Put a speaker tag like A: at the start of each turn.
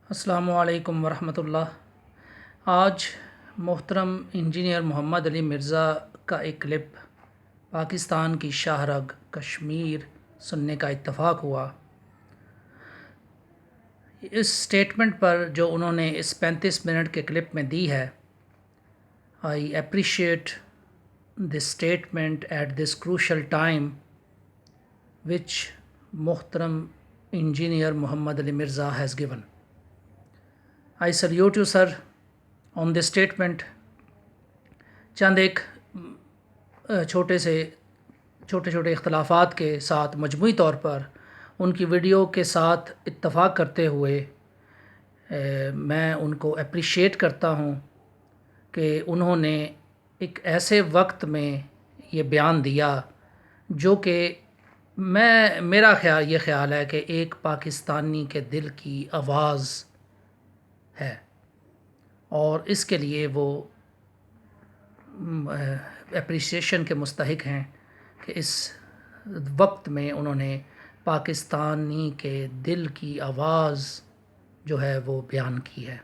A: السلام علیکم ورحمۃ اللہ۔ آج محترم انجینئر محمد علی مرزا کا ایک کلپ پاکستان کی شاہ رگ کشمیر سننے کا اتفاق ہوا۔ اس سٹیٹمنٹ پر جو انہوں نے اس 35 منٹ کے کلپ میں دی ہے، I appreciate this statement at this crucial time which محترم engineer Muhammad Ali Mirza has given. I salute you sir on this statement. چند ایک چھوٹے اختلافات کے ساتھ مجموعی طور پر ان کی ویڈیو کے ساتھ اتفاق کرتے ہوئے میں ان کو اپریشیٹ کرتا ہوں کہ انہوں نے ایک ایسے وقت میں یہ بیان دیا جو کہ میرا یہ خیال ہے کہ ایک پاکستانی کے دل کی آواز ہے، اور اس کے لیے وہ اپریسیشن کے مستحق ہیں کہ اس وقت میں انہوں نے پاکستانی کے دل کی آواز جو ہے وہ بیان کی ہے۔